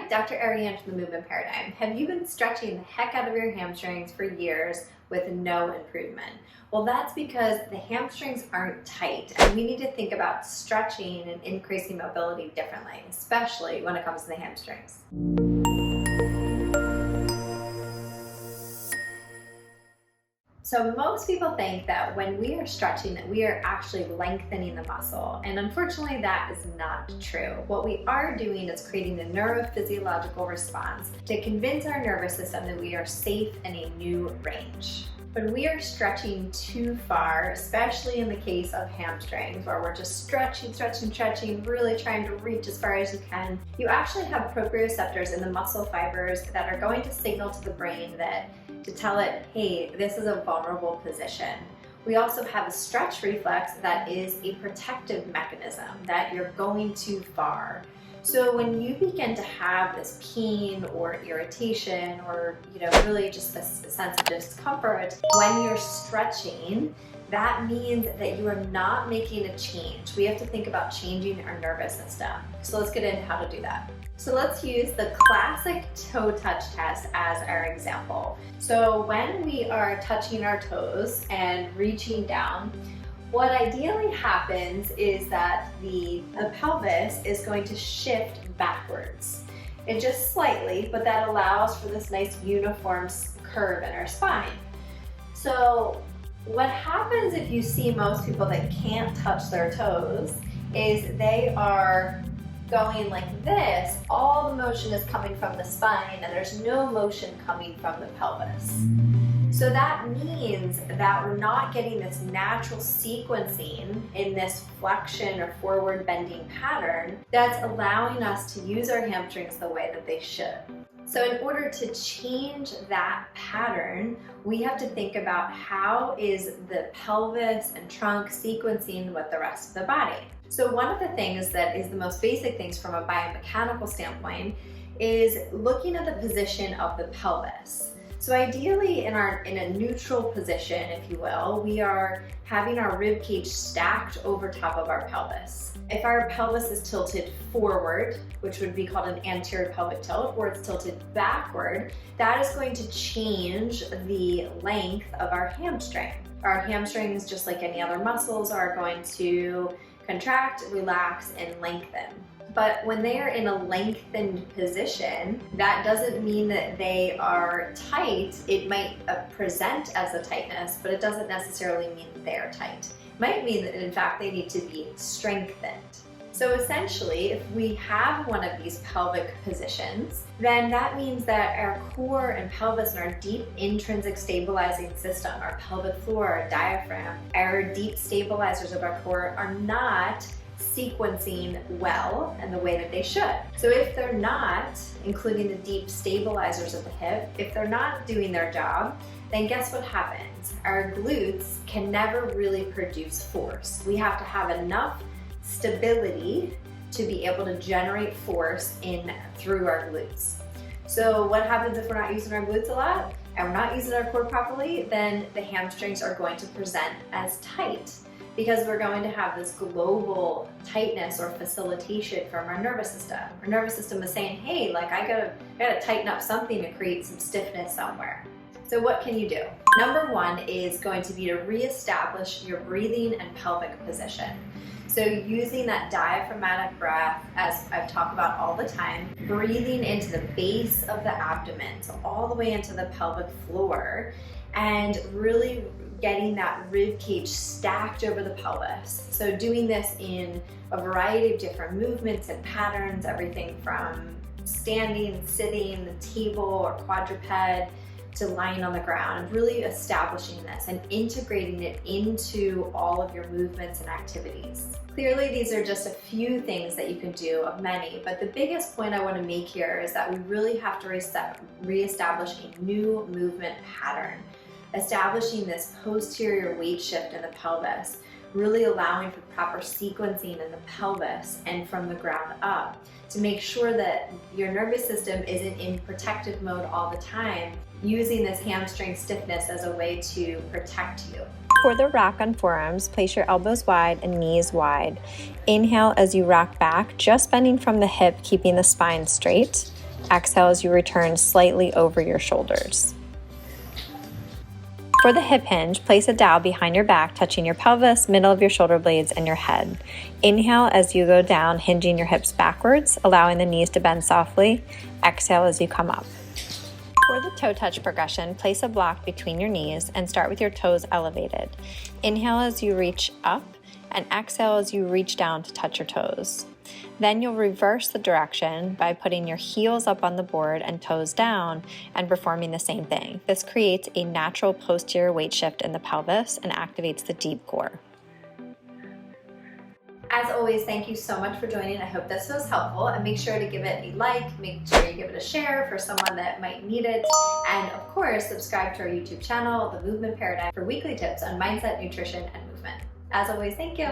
Dr. Ariane from the Movement Paradigm. Have you been stretching the heck out of your hamstrings for years with no improvement? Well, that's because the hamstrings aren't tight, and we need to think about stretching and increasing mobility differently, especially when it comes to the hamstrings. So most people think that when we are stretching that we are actually lengthening the muscle, and unfortunately that is not true. What we are doing is creating a neurophysiological response to convince our nervous system that we are safe in a new range. When we are stretching too far, especially in the case of hamstrings, where we're just stretching, really trying to reach as far as you can, you actually have proprioceptors in the muscle fibers that are going to signal to the brain to tell it, hey, this is a vulnerable position. We also have a stretch reflex that is a protective mechanism that you're going too far. So when you begin to have this pain or irritation or really just this sense of discomfort when you're stretching, that means that you are not making a change. We have to think about changing our nervous system. So let's get into how to do that. So let's use the classic toe touch test as our example. So when we are touching our toes and reaching down, what ideally happens is that the pelvis is going to shift backwards. It just slightly, but that allows for this nice uniform curve in our spine. So what happens if you see most people that can't touch their toes is they are going like this. All the motion is coming from the spine and there's no motion coming from the pelvis. So that means that we're not getting this natural sequencing in this flexion or forward bending pattern that's allowing us to use our hamstrings the way that they should. So in order to change that pattern, we have to think about how is the pelvis and trunk sequencing with the rest of the body. So one of the things that is the most basic things from a biomechanical standpoint is looking at the position of the pelvis. So ideally in a neutral position, if you will, we are having our rib cage stacked over top of our pelvis. If our pelvis is tilted forward, which would be called an anterior pelvic tilt, or it's tilted backward, that is going to change the length of our hamstring. Our hamstrings, just like any other muscles, are going to contract, relax, and lengthen. But when they are in a lengthened position, that doesn't mean that they are tight. It might present as a tightness, but it doesn't necessarily mean that they are tight. It might mean that in fact they need to be strengthened. So essentially, if we have one of these pelvic positions, then that means that our core and pelvis and our deep intrinsic stabilizing system, our pelvic floor, our diaphragm, our deep stabilizers of our core are not sequencing well and the way that they should. So if they're not, including the deep stabilizers of the hip, if they're not doing their job, then guess what happens? Our glutes can never really produce force. We have to have enough stability to be able to generate force through our glutes. So what happens if we're not using our glutes a lot and we're not using our core properly? Then the hamstrings are going to present as tight, because we're going to have this global tightness or facilitation from our nervous system. Our nervous system is saying, hey, like I gotta tighten up something to create some stiffness somewhere. So what can you do? Number one is going to be to reestablish your breathing and pelvic position. So using that diaphragmatic breath, as I've talked about all the time, breathing into the base of the abdomen, so all the way into the pelvic floor, and really getting that rib cage stacked over the pelvis. So doing this in a variety of different movements and patterns, everything from standing, sitting, the table or quadruped, to lying on the ground, really establishing this and integrating it into all of your movements and activities. Clearly, these are just a few things that you can do of many, but the biggest point I want to make here is that we really have to reestablish a new movement pattern, establishing this posterior weight shift in the pelvis, really allowing for proper sequencing in the pelvis and from the ground up to make sure that your nervous system isn't in protective mode all the time, using this hamstring stiffness as a way to protect you. For the rock on forearms, place your elbows wide and knees wide. Inhale as you rock back, just bending from the hip, keeping the spine straight. Exhale as you return slightly over your shoulders. For the hip hinge, place a dowel behind your back, touching your pelvis, middle of your shoulder blades, and your head. Inhale as you go down, hinging your hips backwards, allowing the knees to bend softly. Exhale as you come up. For the toe touch progression, place a block between your knees and start with your toes elevated. Inhale as you reach up, and exhale as you reach down to touch your toes. Then you'll reverse the direction by putting your heels up on the board and toes down and performing the same thing. This creates a natural posterior weight shift in the pelvis and activates the deep core. As always, thank you so much for joining. I hope this was helpful, and make sure to give it a like, make sure you give it a share for someone that might need it, and of course, subscribe to our YouTube channel, The Movement Paradigm, for weekly tips on mindset, nutrition, and movement. As always, thank you.